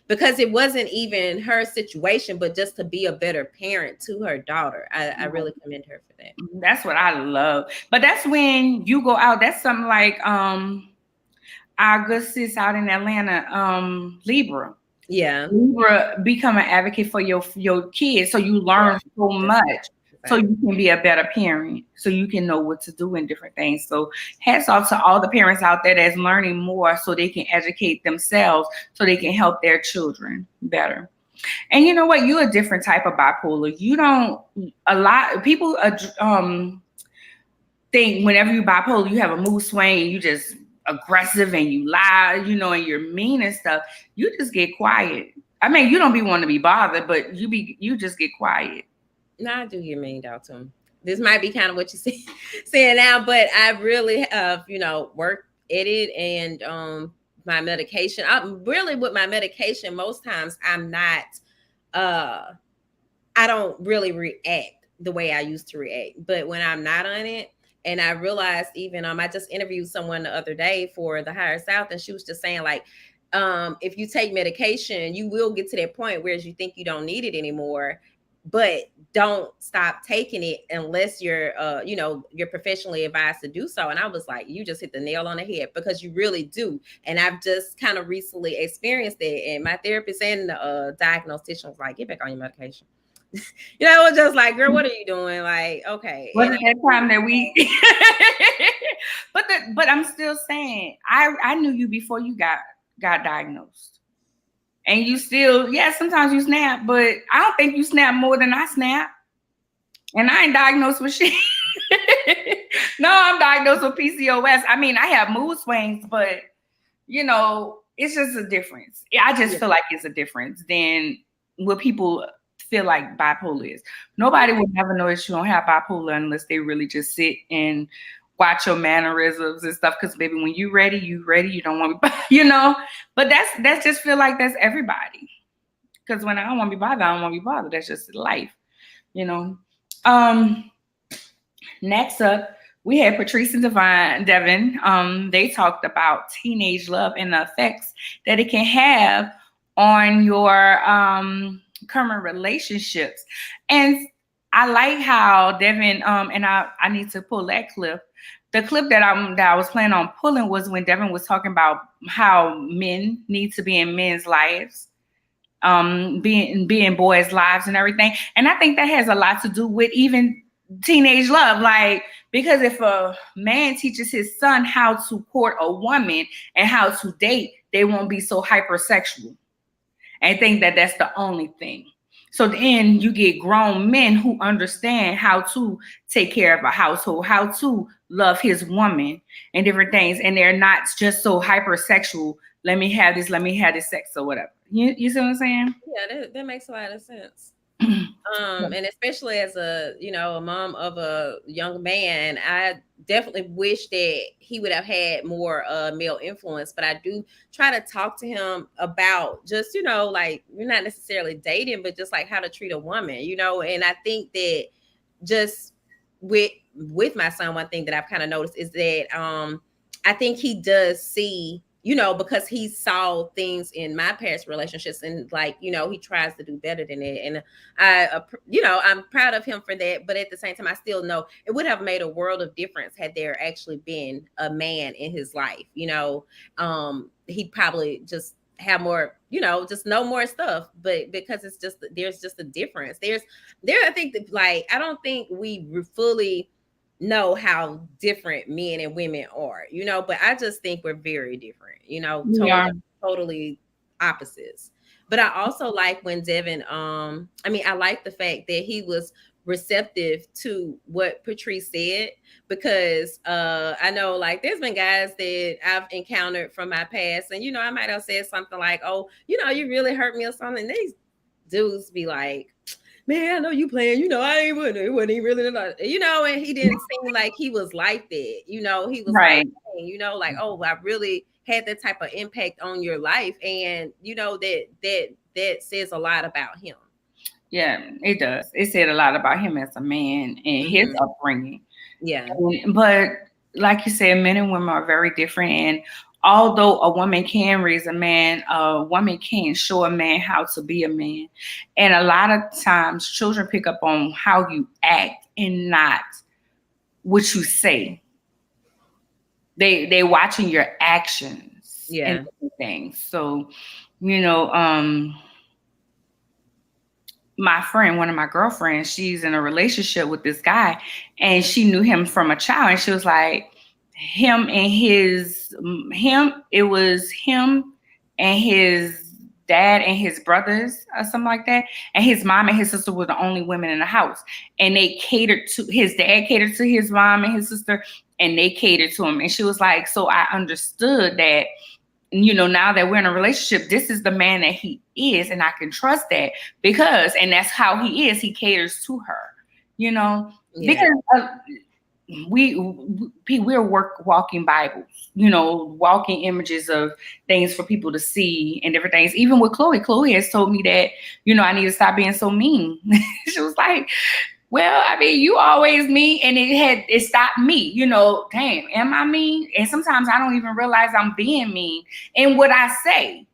[SPEAKER 2] because it wasn't even her situation, but just to be a better parent to her daughter. I really commend her for that.
[SPEAKER 1] That's what I love. But that's when you go out. That's something like our good sis out in Atlanta, Libra.
[SPEAKER 2] Yeah.
[SPEAKER 1] Libra become an advocate for your kids, so you learn so much. So you can be a better parent, so you can know what to do in different things. So hats off to all the parents out there that's learning more, so they can educate themselves, so they can help their children better. And you know what? You're a different type of bipolar. You don't, a lot of people think whenever you bipolar, you have a mood swing and you just aggressive and you lie, and you're mean and stuff. You just get quiet. I mean, you don't be wanting to be bothered, but you just get quiet.
[SPEAKER 2] No, I do get mean out to him. This might be kind of what you're saying now, but I really have, worked at it, and my medication. I'm really with my medication. Most times I'm not, I don't really react the way I used to react. But when I'm not on it, and I realized even, I just interviewed someone the other day for the Higher South, and she was just saying, like, if you take medication, you will get to that point where you think you don't need it anymore. But don't stop taking it unless you're you're professionally advised to do so. And I was like, you just hit the nail on the head, because you really do. And I've just kind of recently experienced it. And my therapist and the diagnostician was like, get back on your medication. It was just like, girl, what are you doing? Like, okay.
[SPEAKER 1] What's that time that we but I'm still saying, I knew you before you got diagnosed. And you still, yeah, sometimes you snap, but I don't think you snap more than I snap. And I ain't diagnosed with shit. No, I'm diagnosed with PCOS. I mean, I have mood swings, but it's just a difference. I just feel like it's a difference than what people feel like bipolar is. Nobody would never know that you don't have bipolar unless they really just sit and watch your mannerisms and stuff. Because baby, when you ready, you ready. You don't want to be, But that's just feel like that's everybody. Because when I don't want to be bothered, I don't want to be bothered. That's just life, you know. Next up, we had Patrice and Devin. They talked about teenage love and the effects that it can have on your current relationships. And I like how Devin, and I need to pull that clip. The clip that I was planning on pulling was when Devin was talking about how men need to be in men's lives, being boys' lives and everything. And I think that has a lot to do with even teenage love. Like, because if a man teaches his son how to court a woman and how to date, they won't be so hypersexual and think that that's the only thing. So then you get grown men who understand how to take care of a household, how to love his woman and different things. And they're not just so hypersexual. Let me have this sex or whatever. You see what I'm saying?
[SPEAKER 2] Yeah, that makes a lot of sense. And especially as a mom of a young man, I definitely wish that he would have had more male influence. But I do try to talk to him about just like, we're not necessarily dating, but just like how to treat a woman, And I think that just with my son, one thing that I've kind of noticed is that I think he does see, because he saw things in my past relationships, and like, he tries to do better than it. And I'm proud of him for that. But at the same time, I still know it would have made a world of difference had there actually been a man in his life. He'd probably just have more, just know more stuff. But because there's just a difference. I think that, like, I don't think we fully know how different men and women are, but I just think we're very different, totally opposites. But I also like when Devin, I like the fact that he was receptive to what Patrice said, because I know, like, there's been guys that I've encountered from my past, and I might have said something like, oh, you really hurt me or something. These dudes be like, man, I know you playing, I ain't with it. It wasn't even really, and he didn't seem like he was like that. He was
[SPEAKER 1] right.
[SPEAKER 2] Like, like, oh, I really had that type of impact on your life. And, that says a lot about him.
[SPEAKER 1] Yeah, it does. It said a lot about him as a man and his upbringing.
[SPEAKER 2] Yeah.
[SPEAKER 1] But like you said, men and women are very different. And although a woman can raise a man, a woman can show a man how to be a man. And a lot of times children pick up on how you act and not what you say. They watching your actions and things. So, my friend, one of my girlfriends, she's in a relationship with this guy, and she knew him from a child. And she was like, it was him and his dad and his brothers or something like that. And his mom and his sister were the only women in the house. And they catered to, his dad catered to his mom and his sister, and they catered to him. And she was like, so I understood that, now that we're in a relationship, this is the man that he is, and I can trust that and that's how he is. He caters to her, because we're walking Bibles, walking images of things for people to see and different things. Even with Chloe has told me that, I need to stop being so mean. She was like, well, you always mean, and it stopped me, damn, am I mean? And sometimes I don't even realize I'm being mean in what I say.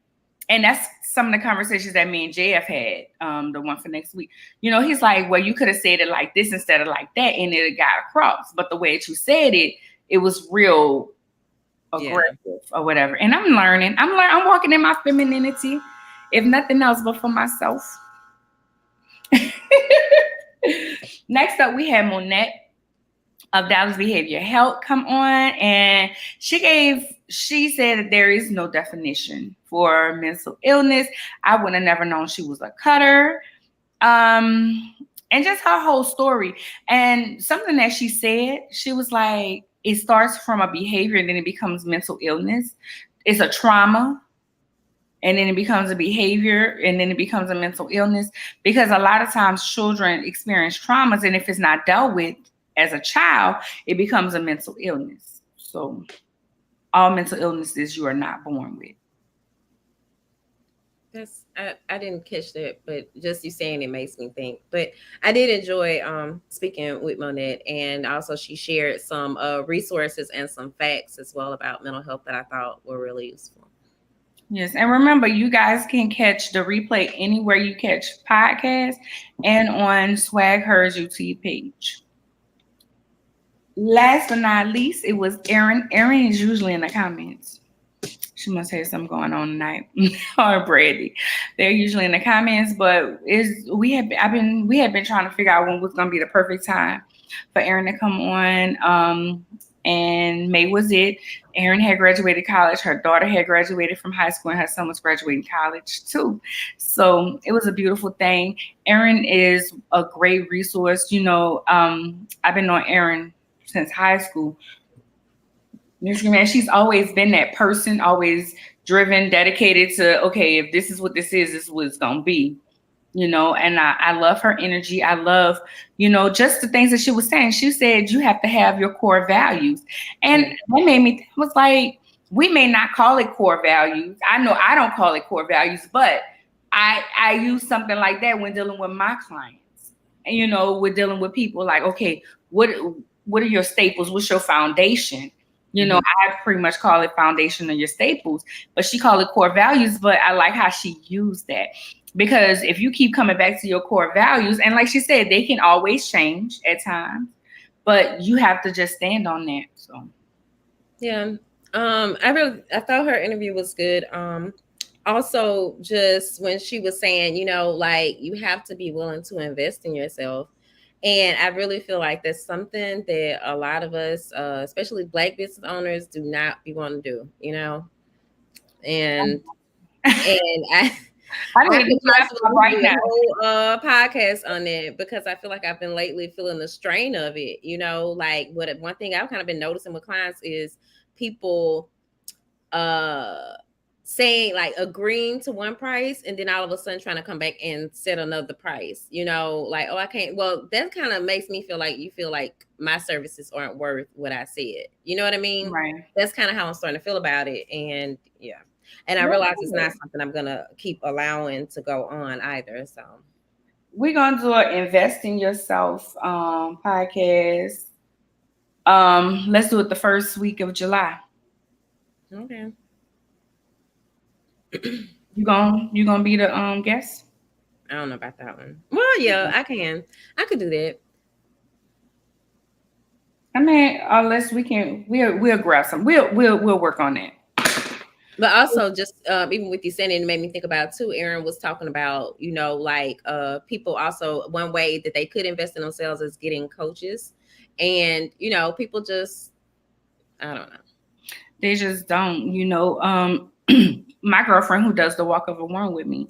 [SPEAKER 1] And that's some of the conversations that me and JF had, the one for next week. He's like, well, you could have said it like this instead of like that, and it got across. But the way that you said it, it was real aggressive or whatever. And I'm learning. I'm walking in my femininity, if nothing else, but for myself. Next up, we had Monette of Dallas Behavior Health come on, and she gave she said that there is no definition for mental illness. I would have never known she was a cutter. And just her whole story. And something that she said, she was like, it starts from a behavior and then it becomes mental illness. It's a trauma and then it becomes a behavior and then it becomes a mental illness, because a lot of times children experience traumas, and if it's not dealt with as a child, it becomes a mental illness. So all mental illnesses you are not born with.
[SPEAKER 2] That's I didn't catch that, but just you saying it makes me think. But I did enjoy speaking with Monette, and also she shared some resources and some facts as well about mental health that I thought were really useful.
[SPEAKER 1] Yes, and remember, you guys can catch the replay anywhere you catch podcasts and on Swag Hers YouTube page. Last but not least, it was Erin. Erin is usually in the comments. She must have something going on tonight. Or Brandy. They're usually in the comments, but we had been trying to figure out when was gonna be the perfect time for Erin to come on. And May was it. Erin had graduated college. Her daughter had graduated from high school, and her son was graduating college too. So it was a beautiful thing. Erin is a great resource. I've been on Erin since high school. Man, she's always been that person, always driven, dedicated to, okay, if this is what this is what it's gonna be. And I love her energy. I love, just the things that she was saying. She said you have to have your core values. And that made me, was like, we may not call it core values. I know I don't call it core values, but I use something like that when dealing with my clients. And, we're dealing with people like, okay, what are your staples? What's your foundation? I pretty much call it foundation of your staples, but she called it core values. But I like how she used that, because if you keep coming back to your core values, and like she said, they can always change at times, but you have to just stand on that. So,
[SPEAKER 2] yeah, I thought her interview was good. Also, just when she was saying, like you have to be willing to invest in yourself. And I really feel like that's something that a lot of us, especially Black business owners, do not be wanting to do, And I
[SPEAKER 1] need to do right now.
[SPEAKER 2] Whole podcast on it, because I feel like I've been lately feeling the strain of it. Like one thing I've kind of been noticing with clients is people saying, like, agreeing to one price and then all of a sudden trying to come back and set another price, like, oh, I can't. Well, that kind of makes me feel like you feel like my services aren't worth what I said. You know what I mean?
[SPEAKER 1] Right.
[SPEAKER 2] That's kind of how I'm starting to feel about it. And yeah. And I realize it's not something I'm going to keep allowing to go on either. So
[SPEAKER 1] we're going to do an Invest in Yourself podcast. Let's do it the first week of July.
[SPEAKER 2] Okay.
[SPEAKER 1] You gonna be the guest?
[SPEAKER 2] I don't know about that one. Well, yeah, I could do that.
[SPEAKER 1] I mean, unless we'll grab some. We'll work on that.
[SPEAKER 2] But also, just even with you saying it, made me think about too. Erin was talking about, like people also, one way that they could invest in themselves is getting coaches, and people just, I don't know.
[SPEAKER 1] They just don't, my girlfriend who does the Walk of a One with me,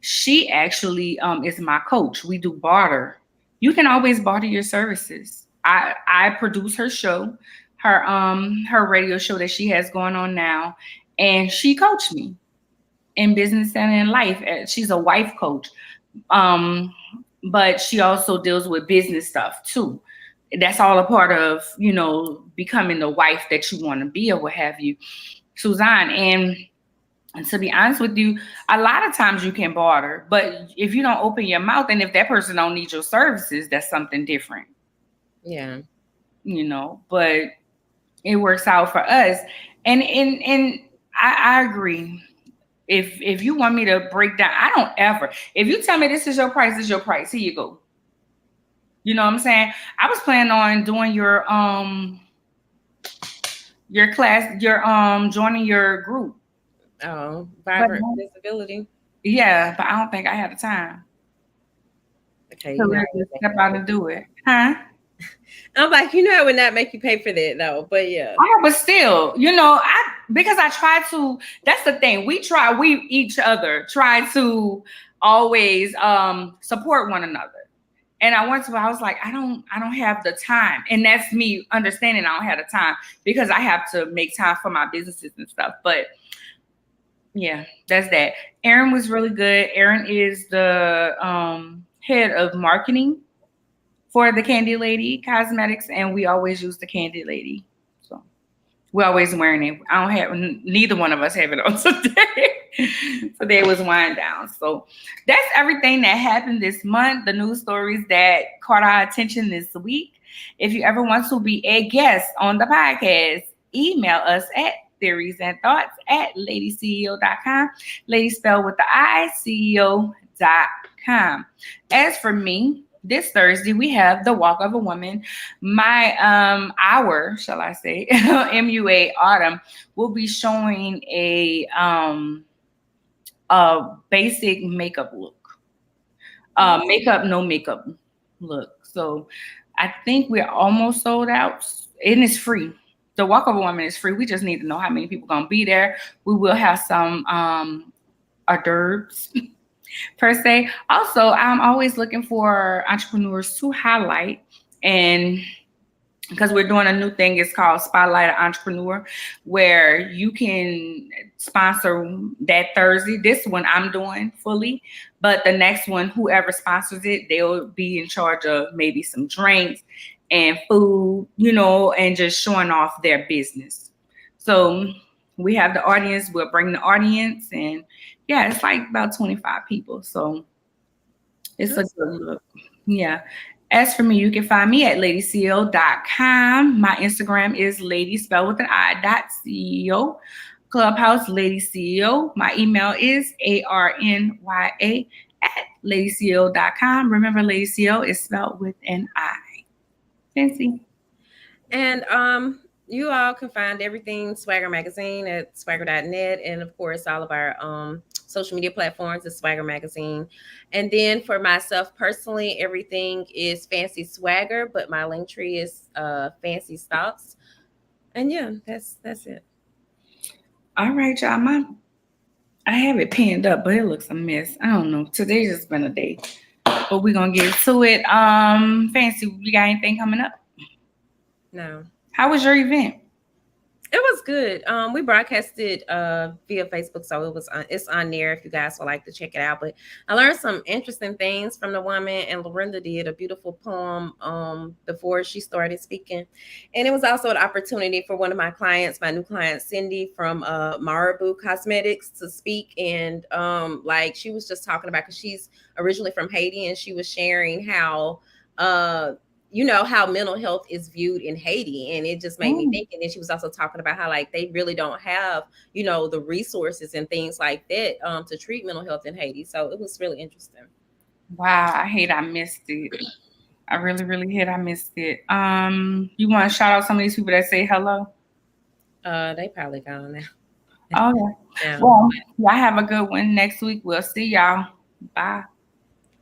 [SPEAKER 1] she actually is my coach. We do barter. You can always barter your services. I produce her show, her radio show that she has going on now, and she coached me in business and in life. She's a wife coach, but she also deals with business stuff too. That's all a part of, becoming the wife that you want to be or what have you, Suzanne. And to be honest with you, a lot of times you can barter, but if you don't open your mouth and if that person don't need your services, that's something different.
[SPEAKER 2] Yeah.
[SPEAKER 1] But it works out for us. And I agree. If you want me to break down, I don't ever. If you tell me this is your price, here you go. You know what I'm saying? I was planning on doing your class, joining your group.
[SPEAKER 2] Oh, vibrant visibility.
[SPEAKER 1] Yeah, but I don't think I had the time.
[SPEAKER 2] Okay,
[SPEAKER 1] so we'll just step out and do it, huh?
[SPEAKER 2] I'm like, I would not make you pay for that though, but yeah.
[SPEAKER 1] But still, because I try to, that's the thing. We each other try to always support one another. And I was like, I don't have the time. And that's me understanding I don't have the time because I have to make time for my businesses and stuff. But yeah, that's that. Erin was really good. Erin is the head of marketing for the Candy Lady Cosmetics, and we always use the Candy Lady. So we're always wearing it. Neither one of us have it on today. Today was wind down. So that's everything that happened this month, the news stories that caught our attention this week. If you ever want to be a guest on the podcast, email us at theoriesandthoughts@ladyceo.com. Lady spelled with the I, CEO.com. As for me, this Thursday, we have the Walk of a Woman. My our, shall I say, MUA Autumn will be showing a basic makeup look. Makeup, no makeup look. So I think we're almost sold out. And it's free. The Walk of a Woman is free. We just need to know how many people are gonna be there. We will have some hors d'oeuvres. Per se. Also, I'm always looking for entrepreneurs to highlight, and because we're doing a new thing, it's called Spotlight Entrepreneur, where you can sponsor that Thursday. This one I'm doing fully, but the next one, whoever sponsors it, they'll be in charge of maybe some drinks and food, and just showing off their business. So we have the audience, we'll bring the audience, and yeah, it's like about 25 people. So it's a good look. Yeah. As for me, you can find me at ladyceo.com. My Instagram is lady spelled with an I.ceo. Clubhouse Lady CEO. My email is arnya@ladyceo.com. Remember, Lady CEO is spelled with an I. Fancy.
[SPEAKER 2] And you all can find everything Swagger Magazine at swagger.net, and of course all of our social media platforms is Swagger Magazine. And then for myself personally, everything is Fancy Swagger, but my link tree is Fancy Stocks. And yeah, that's it.
[SPEAKER 1] All right, y'all. I have it pinned up, but it looks a mess. I don't know. Today's just been a day, but we're gonna get to it. Fancy, you got anything coming up?
[SPEAKER 2] No.
[SPEAKER 1] How was your event?
[SPEAKER 2] It was good. We broadcasted via Facebook, so it's on there if you guys would like to check it out. But I learned some interesting things from the woman, and Lorinda did a beautiful poem before she started speaking. And it was also an opportunity for one of my clients, my new client Cindy from Marabou Cosmetics, to speak. And like she was just talking about, because she's originally from Haiti, and she was sharing how how mental health is viewed in Haiti. And it just made me think. And then she was also talking about how like they really don't have, the resources and things like that to treat mental health in Haiti. So it was really interesting.
[SPEAKER 1] Wow, I missed it. I really, really hate I missed it. You want to shout out some of these people that say hello?
[SPEAKER 2] They probably gone now.
[SPEAKER 1] Okay. Yeah. Well, y'all have a good one. Next week we'll see y'all. Bye.